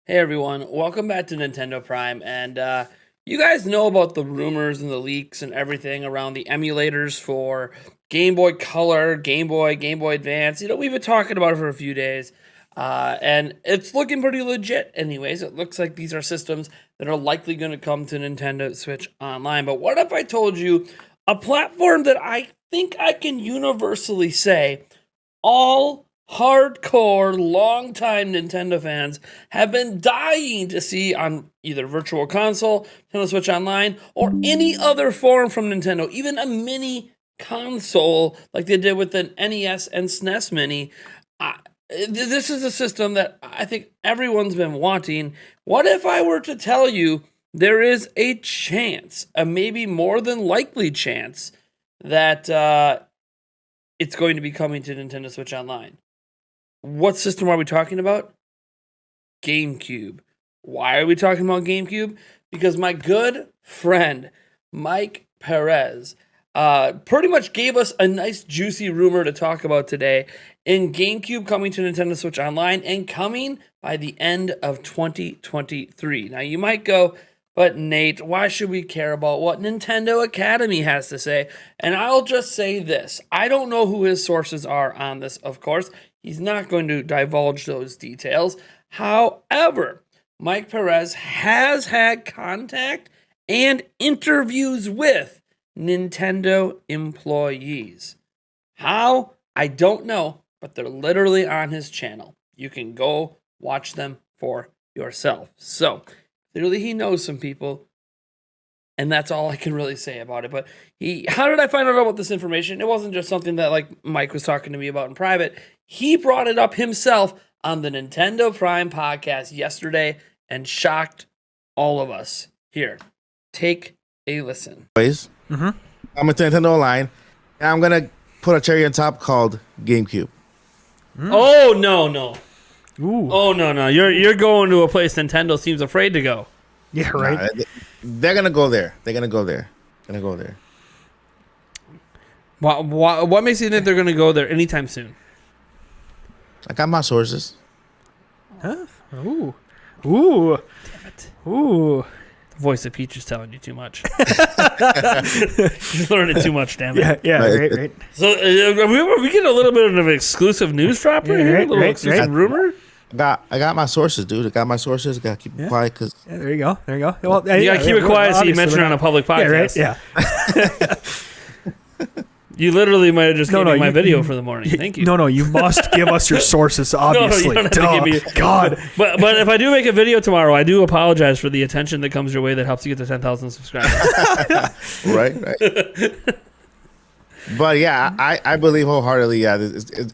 Hey everyone, welcome back to Nintendo Prime, and you guys know about the rumors and the leaks and everything around the emulators for Game Boy Color, Game Boy Advance. We've been talking about it for a few days, and it's looking pretty legit anyways. It looks like these are systems that are likely going to come to Nintendo Switch Online. But what if I told you a platform that I think I can universally say all hardcore, long-time Nintendo fans have been dying to see on either Virtual Console, Nintendo Switch Online, or any other form from Nintendo, even a mini console like they did with the NES and SNES Mini. This is a system that I think everyone's been wanting. What if I were to tell you there is a chance, a maybe more than likely chance, that it's going to be coming to Nintendo Switch Online? What system are we talking about? GameCube. Why are we talking about GameCube? Because my good friend, Mike Perez, pretty much gave us a nice juicy rumor to talk about today in GameCube coming to Nintendo Switch Online and coming by the end of 2023. Now you might go, but Nate, why should we care about what Nintendo Academy has to say? And I'll just say this. I don't know who his sources are on this, of course. He's not going to divulge those details. However, Mike Perez has had contact and interviews with Nintendo employees. How? I don't know, but they're literally on his channel. You can go watch them for yourself. So, clearly he knows some people, and that's all I can really say about it. But how did I find out about this information? It wasn't just something that like Mike was talking to me about in private. He brought it up himself on the Nintendo Prime podcast yesterday and shocked all of us. Here, take a listen. I'm at Nintendo Online, and I'm going to put a cherry on top called GameCube. Oh, no. Ooh. Oh, no. You're going to a place Nintendo seems afraid to go. Yeah, right. They're going to go there. What makes you think they're going to go there anytime soon? I got my sources. Huh? Ooh. Ooh. Damn it. Ooh. The voice of Peach is telling you too much. You're learning too much, damn it. Yeah, right. So we get a little bit of an exclusive news drop right here? A little exclusive rumor? I got my sources, dude. I got my sources. I got to keep it quiet because... Yeah, there you go. Well, you got to keep it quiet so you mention it on a public podcast. Yeah, right? Yeah. You literally might have just given me my video for the morning. Thank you. No, you must give us your sources, obviously. No, you don't have to give me... God. But if I do make a video tomorrow, I do apologize for the attention that comes your way that helps you get to 10,000 subscribers. Right. But yeah, I believe wholeheartedly. Yeah,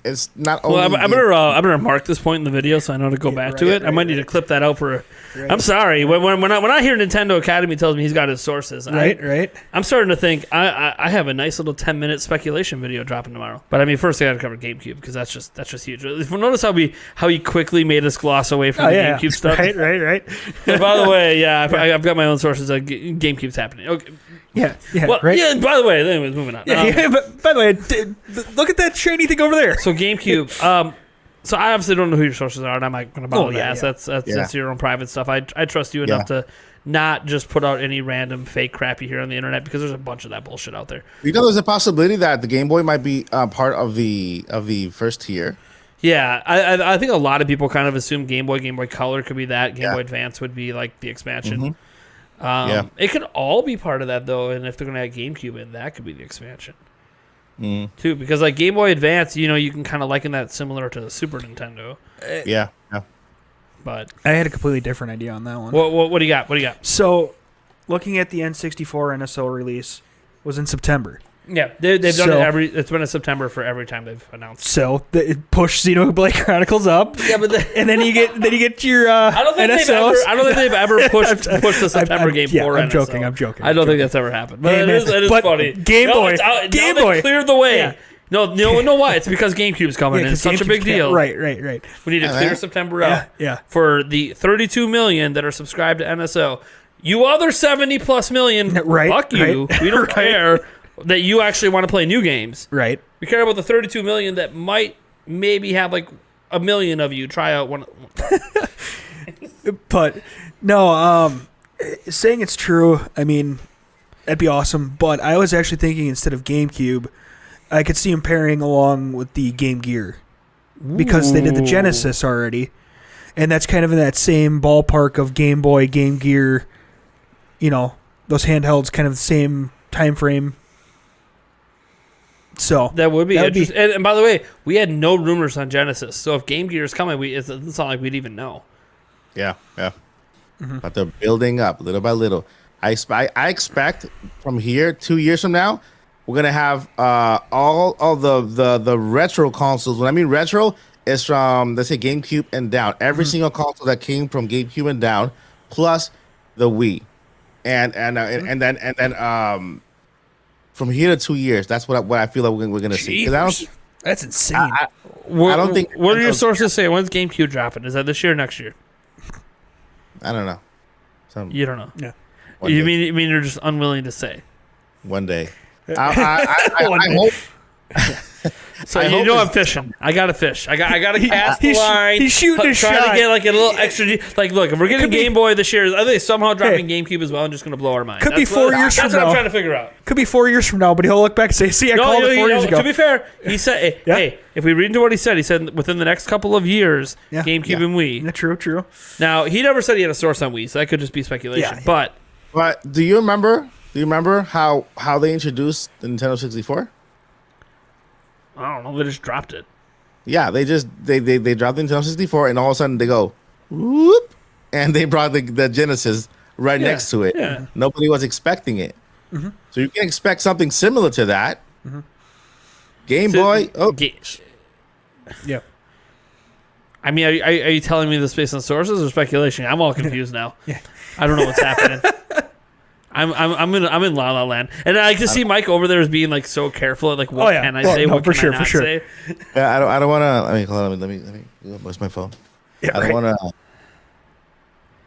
it's not only. Well, I'm gonna mark this point in the video so I know to go back to it. I might need to clip that out for. I'm sorry. When I hear Nintendo Academy tells me he's got his sources, right. I'm starting to think I have a nice little 10-minute speculation video dropping tomorrow. But I mean, first I got to cover GameCube because that's just huge. Notice how he quickly made us gloss away from the GameCube stuff. Right. And by the way, yeah, I've got my own sources. GameCube's happening. Okay. Yeah, well, right. Yeah. By the way, anyways, moving on. But by the way, look at that shiny thing over there. So GameCube. So I obviously don't know who your sources are, and I'm not going to bother you. That's your own private stuff. I trust you enough to not just put out any random fake crap you hear on the internet because there's a bunch of that bullshit out there. You know, there's a possibility that the Game Boy might be part of the first tier. Yeah, I think a lot of people kind of assume Game Boy Color could be that. Game Boy Advance would be like the expansion. Mm-hmm. It could all be part of that though, and if they're going to have GameCube in, that could be the expansion too. Because like Game Boy Advance, you can kind of liken that similar to the Super Nintendo. Yeah. But I had a completely different idea on that one. What do you got? So, looking at the N64 NSO release was in September. Yeah, they've done it it's been in September for every time they've announced. So it pushed Xenoblade Chronicles up. Yeah, but and then you get your NSOs. I don't think they've ever pushed the September game for NSO. I'm joking. I don't think that's ever happened. But it is funny. Game Boy cleared the way. Yeah. No, know why? It's because GameCube's coming and it's such a big deal. Right. We need to clear September out for the 32 million that are subscribed to NSO. You other 70 plus million, fuck you. We don't care that you actually want to play new games. Right. We care about the 32 million that might maybe have like a million of you try out one. But no, saying it's true, I mean, that'd be awesome. But I was actually thinking instead of GameCube, I could see him pairing along with the Game Gear because they did the Genesis already, and that's kind of in that same ballpark of Game Boy, Game Gear. You know, those handhelds, kind of the same time frame. So that would be interesting. And by the way, we had no rumors on Genesis, so if Game Gear is coming, it's not like we'd even know. Yeah. But they're building up little by little. I expect from here 2 years from now, we're gonna have all the retro consoles. When I mean retro, is from, let's say, GameCube and down. Every single console that came from GameCube and down, plus the Wii, and then from here to 2 years, that's what I feel like we're gonna see. That's insane. I don't think. What are your sources say? When's GameCube dropping? Is that this year or next year? I don't know. You don't know. Yeah. You mean you're just unwilling to say? One day. I hope. So I'm fishing. I got to fish. I got to cast the line. He's shooting a shot. Try to get like a little extra. Like, look, if we're getting Game Boy this year, are they somehow dropping GameCube as well and just going to blow our mind? Could be 4 years from now. That's what I'm trying to figure out. Could be 4 years from now, but he'll look back and say, "See, I called it 4 years ago." To be fair, he said, "Hey, if we read into what he said within the next couple of years, GameCube and Wii." Yeah, true. Now he never said he had a source on Wii, so that could just be speculation. Yeah. But do you remember? Do you remember how they introduced the Nintendo 64? I don't know. They just dropped it. Yeah, they dropped the Nintendo 64, and all of a sudden they go, whoop, and they brought the Genesis right next to it. Yeah. Nobody was expecting it. Mm-hmm. So you can expect something similar to that. Mm-hmm. Game Boy. Yeah. I mean, are you telling me this based on sources or speculation? I'm all confused now. Yeah. I don't know what's happening. I'm in La La Land, and I can see Mike over there as being like so careful at like what can I say, what can I not say. Yeah, I don't want to. Hold on, let me. Where's my phone? Yeah, I don't want to.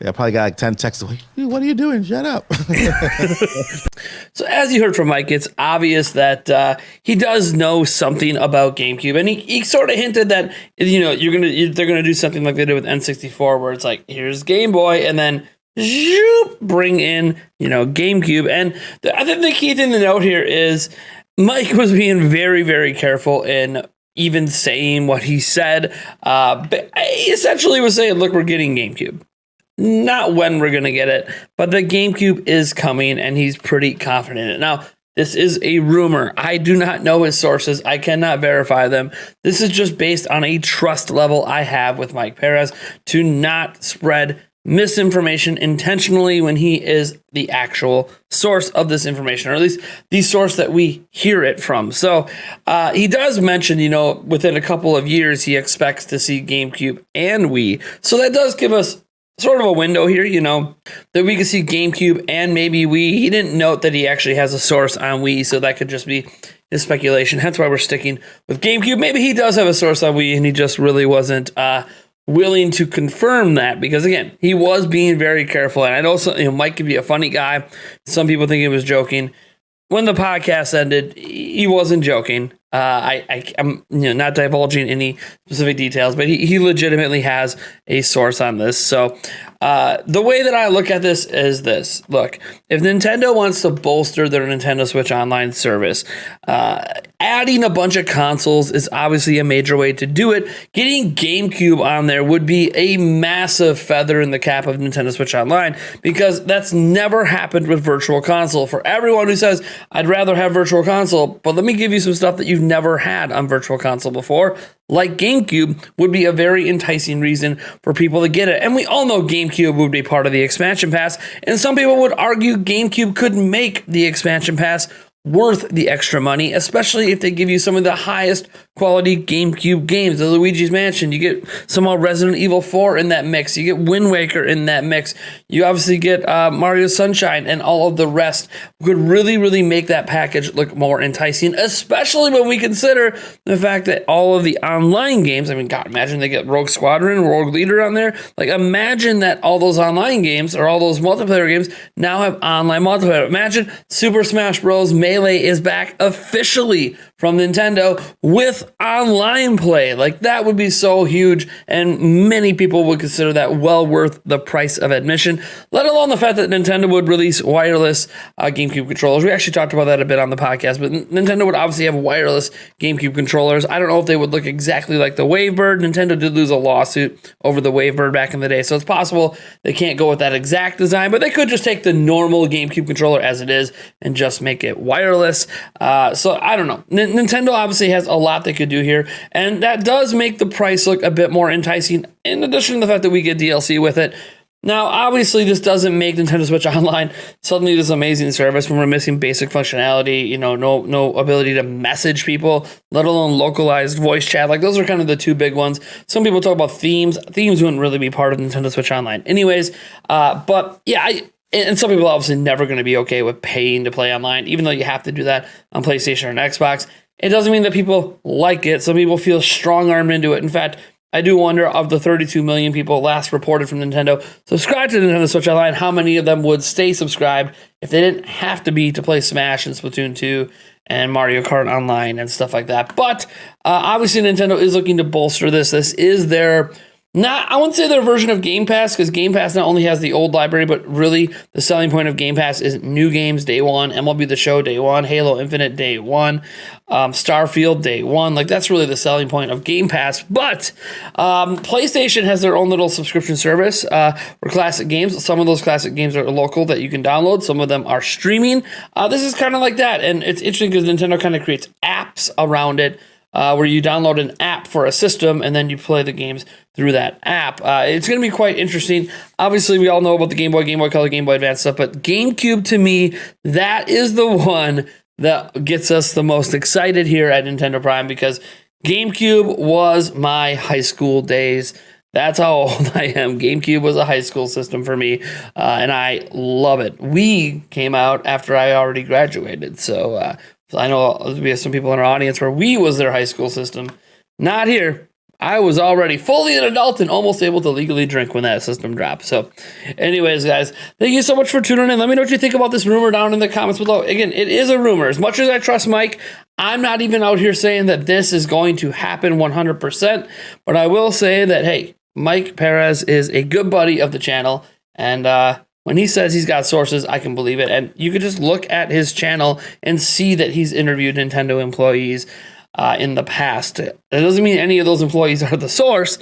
Yeah, I probably got like 10 texts. Like, dude, what are you doing? Shut up. So as you heard from Mike, it's obvious that he does know something about GameCube, and he sort of hinted that they're gonna do something like they did with N64, where it's like, here's Game Boy, and then bring in GameCube. And I think the key thing to note here is Mike was being very, very careful in even saying what he said. But he essentially was saying, look, we're getting GameCube. Not when we're going to get it, but the GameCube is coming, and he's pretty confident in it. Now, this is a rumor. I do not know his sources. I cannot verify them. This is just based on a trust level I have with Mike Perez to not spread misinformation intentionally when he is the actual source of this information, or at least the source that we hear it from. So he does mention, within a couple of years, he expects to see GameCube and Wii. So that does give us sort of a window here, that we could see GameCube and maybe Wii. He didn't note that he actually has a source on Wii, so that could just be his speculation. Hence why we're sticking with GameCube. Maybe he does have a source on Wii, and he just really wasn't willing to confirm that, because again, he was being very careful. And I know Mike could be a funny guy. Some people think he was joking. When the podcast ended, he wasn't joking. I'm not divulging any specific details, but he legitimately has a source on this. So the way that I look at this is this. Look, if Nintendo wants to bolster their Nintendo Switch Online service, adding a bunch of consoles is obviously a major way to do it. Getting GameCube on there would be a massive feather in the cap of Nintendo Switch Online, because that's never happened with Virtual Console. For everyone who says, I'd rather have Virtual Console, but let me give you some stuff that you've never had on Virtual Console before, like GameCube, would be a very enticing reason for people to get it. And we all know GameCube would be part of the expansion pass, and some people would argue GameCube could make the expansion pass worth the extra money, especially if they give you some of the highest quality GameCube games. The Luigi's Mansion, you get somehow Resident Evil 4 in that mix, you get Wind Waker in that mix, you obviously get Mario Sunshine, and all of the rest could really, really make that package look more enticing, especially when we consider the fact that all of the online games, God, imagine they get Rogue Squadron, Rogue Leader on there. Like, imagine that all those online games, or all those multiplayer games, now have online multiplayer. Imagine Super Smash Bros. Melee is back officially from Nintendo with online play. Like, that would be so huge, and many people would consider that well worth the price of admission, let alone the fact that Nintendo would release wireless GameCube controllers. We actually talked about that a bit on the podcast, but Nintendo would obviously have wireless GameCube controllers. I don't know if they would look exactly like the Wavebird. Nintendo did lose a lawsuit over the Wavebird back in the day, so it's possible they can't go with that exact design, but they could just take the normal GameCube controller as it is and just make it wireless. So I don't know. Nintendo obviously has a lot they could do here, and that does make the price look a bit more enticing, in addition to the fact that we get DLC with it. Now, obviously, this doesn't make Nintendo Switch Online suddenly this amazing service when we're missing basic functionality, no ability to message people, let alone localized voice chat. Like, those are kind of the two big ones. Some people talk about themes. Themes wouldn't really be part of Nintendo Switch Online anyways. But yeah, and some people are obviously never going to be okay with paying to play online, even though you have to do that on PlayStation and Xbox. It doesn't mean that people like it. Some people feel strong-armed into it. In fact, I do wonder, of the 32 million people last reported from Nintendo subscribed to Nintendo Switch Online, how many of them would stay subscribed if they didn't have to be to play Smash and Splatoon 2 and Mario Kart Online and stuff like that. But obviously Nintendo is looking to bolster this. This is their... I wouldn't say their version of Game Pass, because Game Pass not only has the old library, but really the selling point of Game Pass is new games day one, MLB The Show day one, Halo Infinite day one, Starfield day one. Like, that's really the selling point of Game Pass. But PlayStation has their own little subscription service for classic games. Some of those classic games are local that you can download. Some of them are streaming. This is kind of like that, and it's interesting because Nintendo kind of creates apps around it, where you download an app for a system and then you play the games through that app. It's going to be quite interesting. Obviously, we all know about the Game Boy, Game Boy Color, Game Boy Advance stuff, but GameCube, to me, that is the one that gets us the most excited here at Nintendo Prime, because GameCube was my high school days. That's how old I am. GameCube was a high school system for me, and I love it. Wii came out after I already graduated, so I know we have some people in our audience where Wii was their high school system. Not here. I was already fully an adult and almost able to legally drink when that system dropped. So anyways, guys, thank you so much for tuning in. Let me know what you think about this rumor down in the comments below. Again, it is a rumor. As much as I trust Mike, I'm not even out here saying that this is going to happen 100%. But I will say that, hey, Mike Perez is a good buddy of the channel. And when he says he's got sources, I can believe it. And you can just look at his channel and see that he's interviewed Nintendo employees in the past. It doesn't mean any of those employees are the source,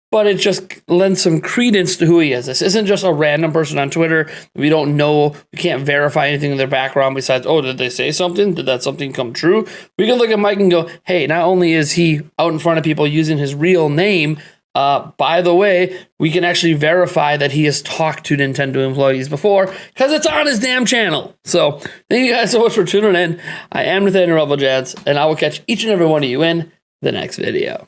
but it just lends some credence to who he is. This isn't just a random person on Twitter. We don't know. We can't verify anything in their background besides, oh, did they say something? Did that something come true? We can look at Mike and go, hey, not only is he out in front of people using his real name, by the way, we can actually verify that he has talked to Nintendo employees before, because it's on his damn channel. So thank you guys so much for tuning in. I am Nathaniel Rebel Jazz, and I will catch each and every one of you in the next video.